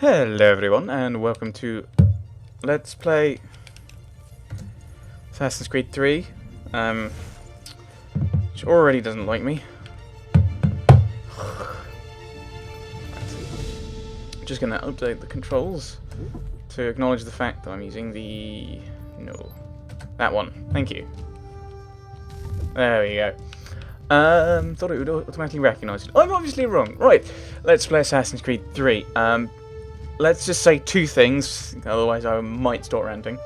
Hello everyone, and welcome to Let's Play Assassin's Creed 3, which already doesn't like me. Just gonna update the controls to acknowledge the fact that I'm using that one. Thank you. There we go. Thought it would automatically recognise it. I'm obviously wrong. Right, let's play Assassin's Creed 3. Let's just say two things, otherwise I might start ranting.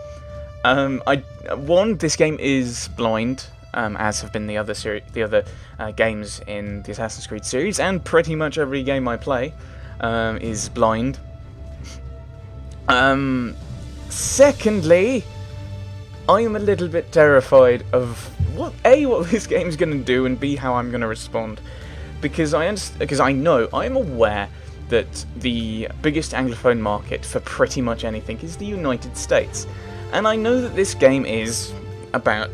One, this game is blind, as have been the other games in the Assassin's Creed series, and pretty much every game I play is blind. Secondly, I am a little bit terrified of what this game's going to do, and B, how I'm going to respond, because I'm aware that the biggest Anglophone market for pretty much anything is the United States. And I know that this game is about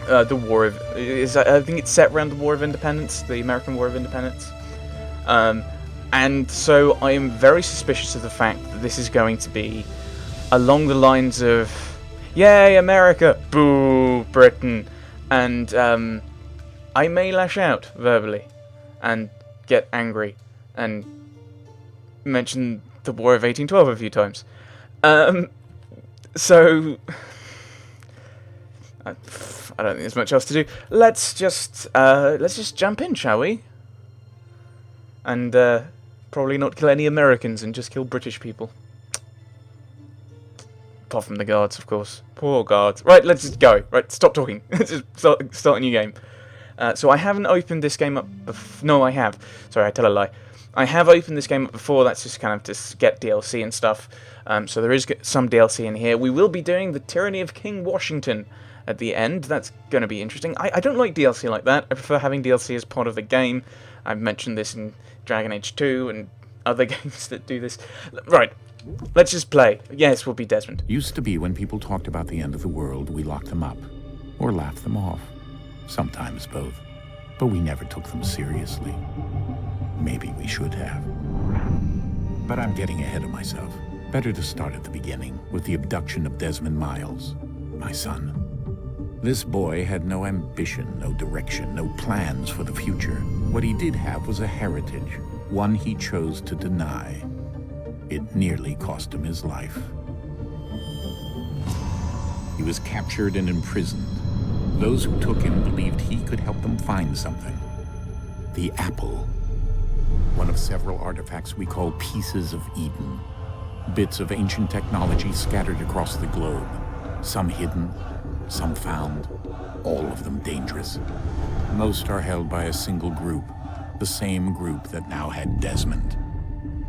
the War of... I think it's set around the War of Independence, the American War of Independence. And so I am very suspicious of the fact that this is going to be along the lines of, yay, America, boo, Britain. And I may lash out verbally and get angry and mention the War of 1812 a few times. So I don't think there's much else to do. Let's just jump in, shall we? And probably not kill any Americans and just kill British people. Apart from the guards, of course. Poor guards. Right, let's just go. Right, stop talking. Let's just start a new game. So I haven't opened this game up no, I have. Sorry, I tell a lie. I have opened this game up before. That's just kind of to get DLC and stuff. So there is some DLC in here. We will be doing the Tyranny of King Washington at the end. That's going to be interesting. I don't like DLC like that. I prefer having DLC as part of the game. I've mentioned this in Dragon Age 2 and other games that do this. Right, let's just play. Yes, we'll be Desmond. Used to be when people talked about the end of the world, we locked them up. Or laughed them off. Sometimes both. But we never took them seriously. Maybe we should have. But I'm getting ahead of myself. Better to start at the beginning, with the abduction of Desmond Miles, my son. This boy had no ambition, no direction, no plans for the future. What he did have was a heritage, one he chose to deny. It nearly cost him his life. He was captured and imprisoned. Those who took him believed he could help them find something. The apple. One of several artifacts we call Pieces of Eden. Bits of ancient technology scattered across the globe. Some hidden, some found, all of them dangerous. Most are held by a single group, the same group that now had Desmond.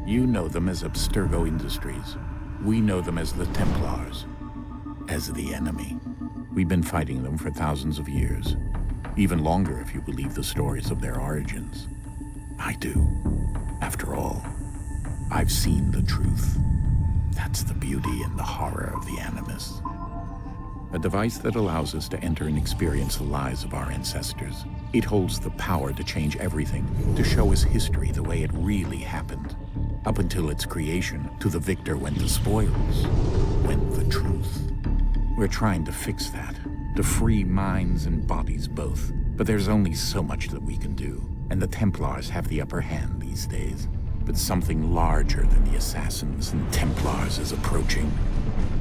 You know them as Abstergo Industries. We know them as the Templars, as the enemy. We've been fighting them for thousands of years. Even longer if you believe the stories of their origins. I do. After all, I've seen the truth. That's the beauty and the horror of the Animus. A device that allows us to enter and experience the lives of our ancestors. It holds the power to change everything, to show us history the way it really happened. Up until its creation, to the victor went the spoils, went the truth. We're trying to fix that, to free minds and bodies both. But there's only so much that we can do, and the Templars have the upper hand these days. But something larger than the Assassins and Templars is approaching,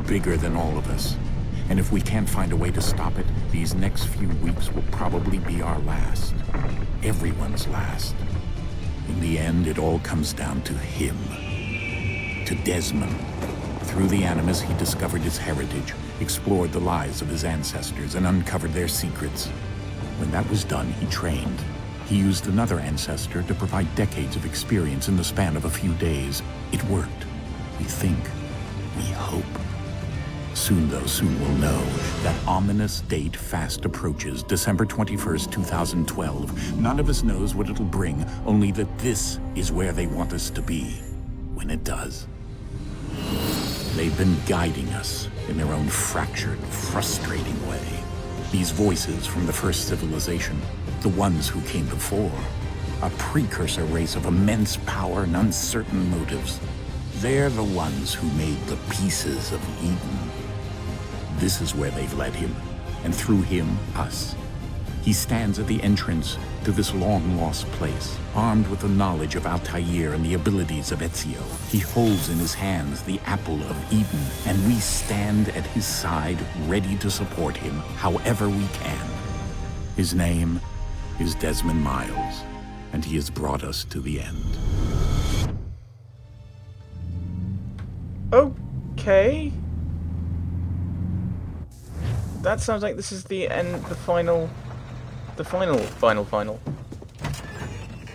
bigger than all of us. And if we can't find a way to stop it, these next few weeks will probably be our last. Everyone's last. In the end, it all comes down to him. To Desmond. Through the Animus, he discovered his heritage, explored the lives of his ancestors, and uncovered their secrets. When that was done, he trained. He used another ancestor to provide decades of experience in the span of a few days. It worked. We think. We hope. Soon we'll know. That ominous date fast approaches, December 21st, 2012. None of us knows what it'll bring, only that this is where they want us to be, when it does. They've been guiding us in their own fractured, frustrating way. These voices from the first civilization, the ones who came before, a precursor race of immense power and uncertain motives. They're the ones who made the pieces of Eden. This is where they've led him, and through him, us. He stands at the entrance to this long-lost place, armed with the knowledge of Altair and the abilities of Ezio. He holds in his hands the apple of Eden, and we stand at his side, ready to support him however we can. His name is Desmond Miles, and he has brought us to the end. Okay. That sounds like this is the end, the final. Oh,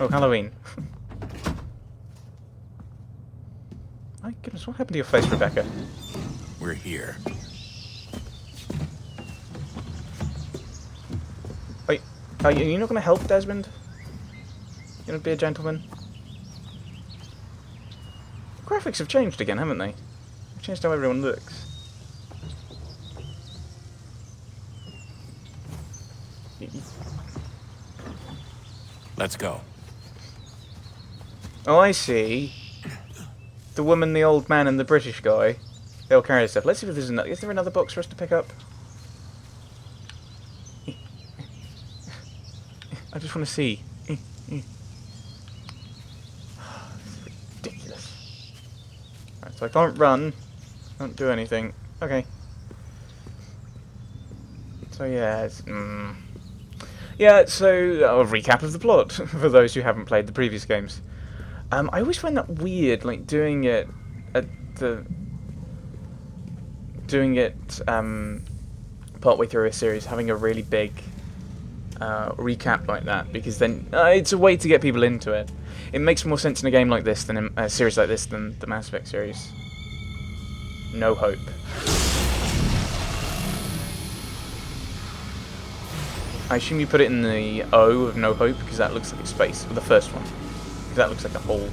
Halloween. My goodness, what happened to your face, Rebecca? We're here. Wait, are you not going to help Desmond? You going to be a gentleman? Graphics have changed again, haven't they? They've changed how everyone looks. Let's go. Oh, I see. The woman, the old man, and the British guy. They'll carry this stuff. Let's see if there's another. Is there another box for us to pick up? I just want to see. Ridiculous. Right, so I can't run. Can't do anything. Okay. So yeah, yeah. So a recap of the plot for those who haven't played the previous games. I always find that weird, like doing it partway through a series, having a really big recap like that, because then it's a way to get people into it. It makes more sense in a game like this than in a series like this than the Mass Effect series. No Hope. I assume you put it in the O of No Hope because that looks like a space, or the first one. Because that looks like a hole.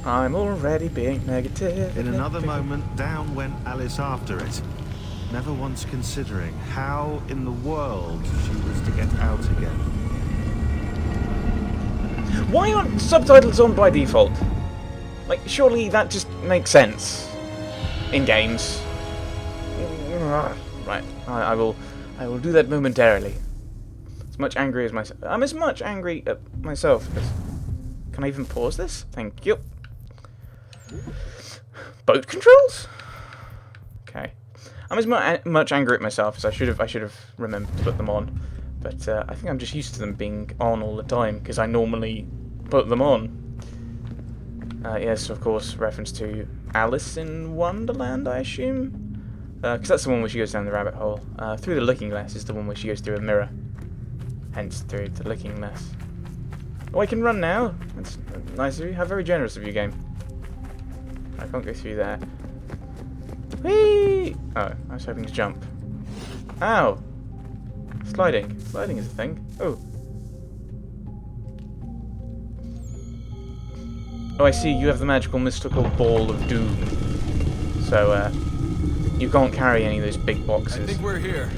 I'm already being negative. In another moment, down went Alice after it, never once considering how in the world she was to get out again. Why aren't subtitles on by default? Like, surely that just makes sense in games. Right, I will do that momentarily. As much angry as myself. I'm as much angry at myself as. Can I even pause this? Thank you. Boat controls? Okay. I'm as much angry at myself as I should have remembered to put them on. But I think I'm just used to them being on all the time because I normally put them on. Yes, of course, reference to Alice in Wonderland, I assume, because that's the one where she goes down the rabbit hole. Through the Looking Glass is the one where she goes through a mirror, hence through the Looking Glass. Oh, I can run now. That's nice of you. How very generous of you, game. I can't go through there. Whee! Oh, I was hoping to jump. Ow! Sliding. Sliding is a thing. Oh. Oh, I see. You have the magical, mystical ball of doom. So, you can't carry any of those big boxes. I think we're here.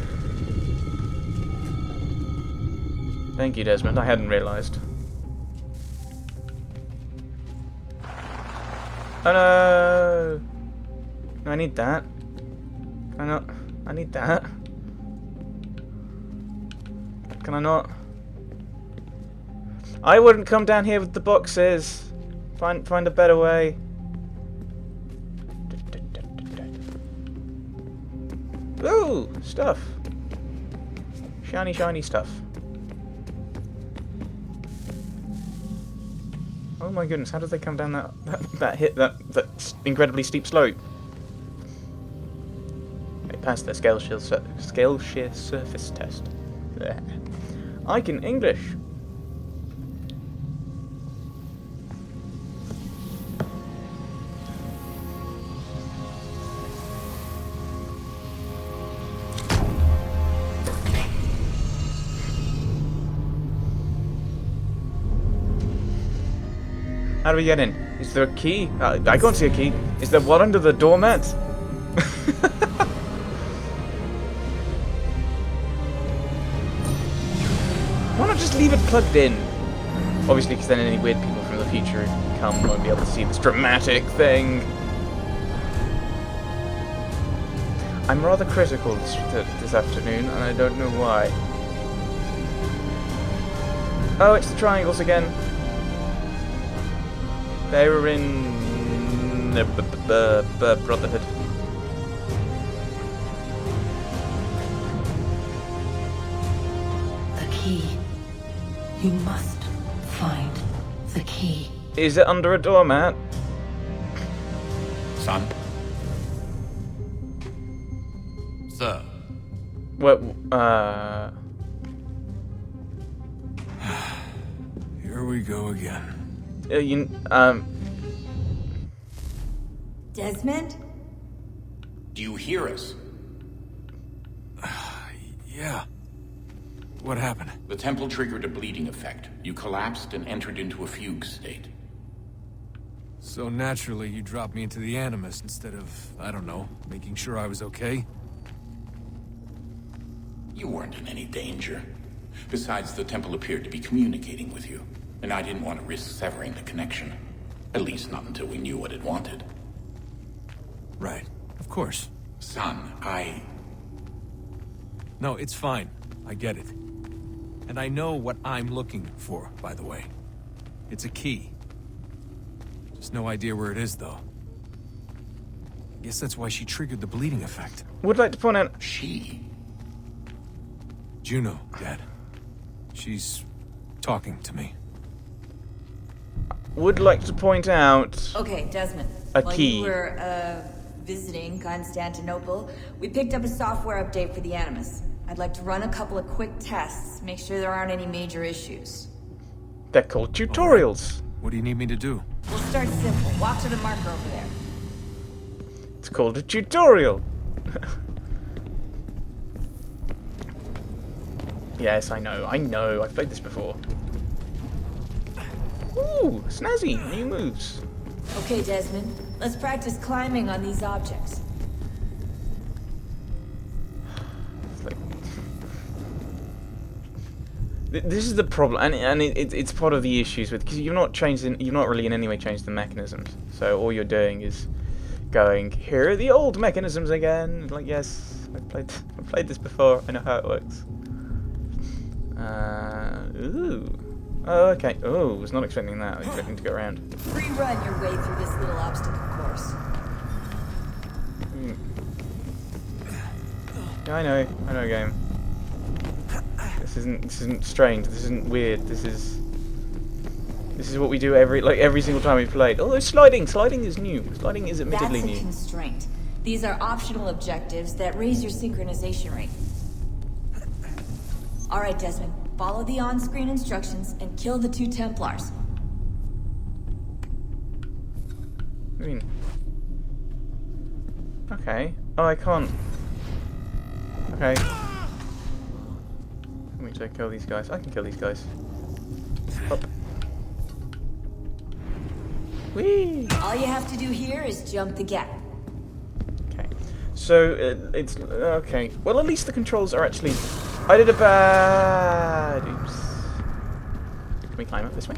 Thank you, Desmond. I hadn't realised. Oh no! I need that. Can I not? I need that. Can I not? I wouldn't come down here with the boxes. Find a better way. Ooh, stuff. Shiny, shiny stuff. Oh my goodness, how did they come down that incredibly steep slope? They passed their scale shear surface test. There. I can English. How do we get in? Is there a key? I can't see a key. Is there one under the doormat? Why not just leave it plugged in? Obviously, because then any weird people from the future who come won't be able to see this dramatic thing. I'm rather critical this afternoon, and I don't know why. Oh, it's the triangles again. They were in Brotherhood. The key. You must find the key. Is it under a doormat? Son? Sir. What? Here we go again. Desmond? Do you hear us? Yeah. What happened? The temple triggered a bleeding effect. You collapsed and entered into a fugue state. So naturally, you dropped me into the Animus instead of, I don't know, making sure I was okay? You weren't in any danger. Besides, the temple appeared to be communicating with you, and I didn't want to risk severing the connection. At least not until we knew what it wanted. Right. Of course. Son, No, it's fine. I get it. And I know what I'm looking for, by the way. It's a key. Just no idea where it is, though. Guess that's why she triggered the bleeding effect. Would like to point out. She? Juno, Dad. She's talking to me. Would like to point out. Okay, Desmond. A While key. you were, visiting Constantinople, we picked up a software update for the Animus. I'd like to run a couple of quick tests, make sure there aren't any major issues. They're called tutorials. What do you need me to do? We'll start simple. Walk to the marker over there. It's called a tutorial. Yes, I know. I've played this before. Ooh, snazzy. New moves. Okay, Desmond. Let's practice climbing on these objects. It's like... This is the problem, and it's part of the issues with, because you've not really in any way changed the mechanisms. So all you're doing is going, here are the old mechanisms again. Like, yes, I've played this before. I know how it works. Ooh. Oh, okay. Oh, was not expecting that. I was expecting to go around. Free run your way through this little obstacle course. Yeah, I know, game. This isn't strange. This isn't weird. This is what we do every single time we've played. Although sliding is new. Sliding is admittedly That's a new. constraint. These are optional objectives that raise your synchronization rate. All right, Desmond. Follow the on-screen instructions and kill the 2 Templars. I mean, okay. Oh, I can't. Okay. Let me try to kill these guys. I can kill these guys. Up. Whee! All you have to do here is jump the gap. Okay. So it's okay. Well, at least the controls are actually. I did a bad. Oops. Can we climb up this way?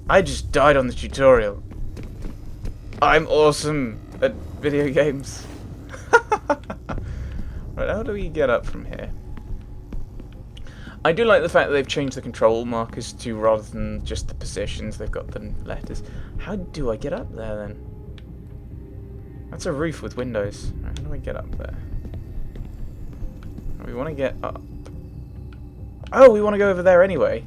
I just died on the tutorial. I'm awesome at video games. Right, how do we get up from here? I do like the fact that they've changed the control markers to, rather than just the positions, they've got the letters. How do I get up there then? That's a roof with windows. Right, how do I get up there? We want to get up. Oh, we want to go over there anyway.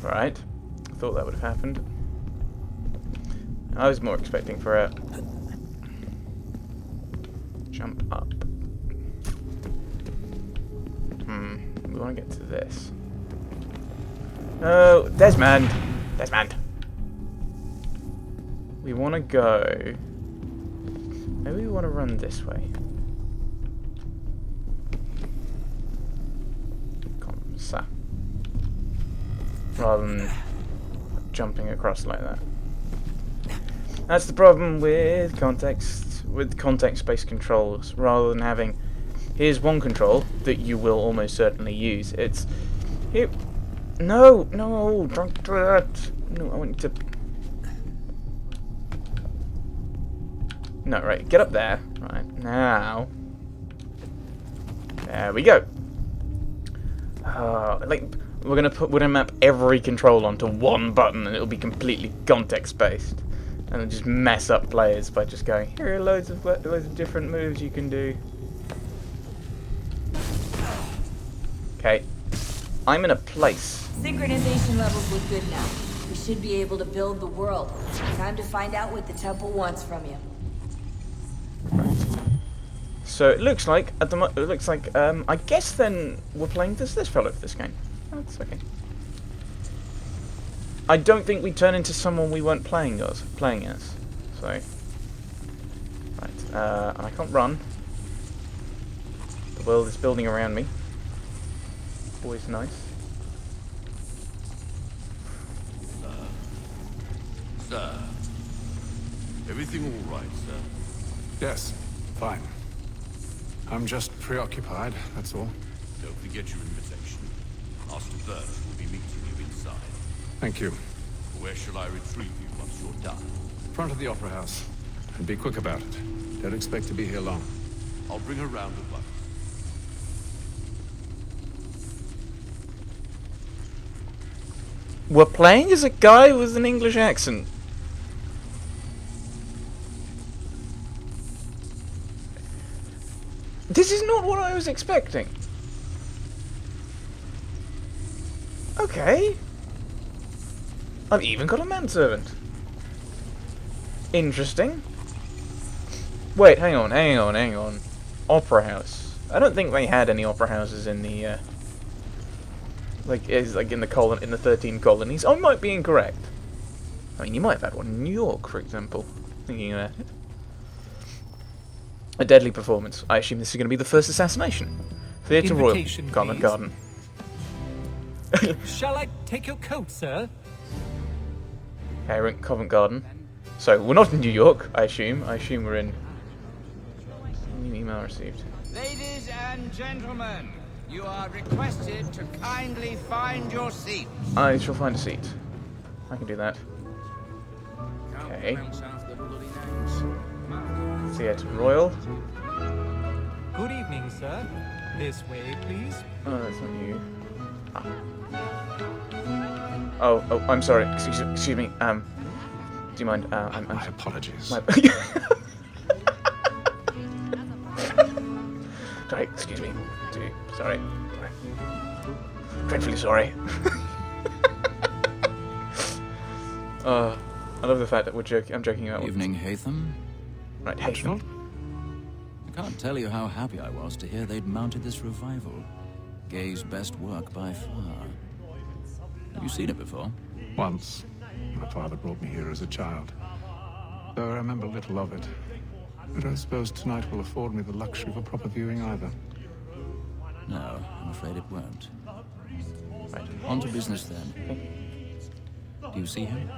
Right. I thought that would have happened. I was more expecting for a jump up. We want to get to this. Oh, Desmond! Desmond! We want to go... Maybe we want to run this way. rather than jumping across like that. That's the problem with context-based controls. Rather than having, here's one control that you will almost certainly use. It's here. No, don't do that. No, I want you to. No, right. Get up there. Right now. There we go. Like we're gonna map every control onto one button, and it'll be completely context-based. And it'll just mess up players by just going, here are loads of different moves you can do. Okay. I'm in a place. Synchronization levels look good now. We should be able to build the world. Time to find out what the temple wants from you. Right. So it looks like I guess then we're playing this fellow for this game. That's okay. I don't think we turn into someone we weren't playing as. So right. I can't run. The world is building around me. Always nice. Sir. Everything all right, sir? Yes, fine. I'm just preoccupied, that's all. Don't forget your invitation. Master Birch will be meeting you inside. Thank you. Where shall I retrieve you once you're done? Front of the Opera House. And be quick about it. Don't expect to be here long. I'll bring her round at once. We're playing as a guy with an English accent. This is not what I was expecting. Okay. I've even got a manservant. Interesting. Wait, hang on. Opera house. I don't think they had any opera houses in the in the 13 colonies. I might be incorrect. I mean, you might have had one in New York, for example. Thinking about it. A deadly performance. I assume this is going to be the first assassination. Theatre Royal, Invitation, Covent please. Garden. Shall I take your coat, sir? Okay, we're in Covent Garden. So, we're not in New York, I assume. I assume we're in... New email received. Ladies and gentlemen, you are requested to kindly find your seat. I shall find a seat. I can do that. Okay. Theatre Royal. Good evening, sir. This way, please. Oh, that's not you. Ah. Oh, I'm sorry. Excuse me. Do you mind? My apologies. Sorry, excuse me. Sorry. Dreadfully sorry. I love the fact that we're joking. I'm joking about. Evening, Hatham. Right, Hatham. I can't tell you how happy I was to hear they'd mounted this revival. Gay's best work by far. Have you seen it before? Once. My father brought me here as a child. Though I remember little of it. I don't suppose tonight will afford me the luxury of a proper viewing either. No, I'm afraid it won't. Right. On to business then. Do you see him?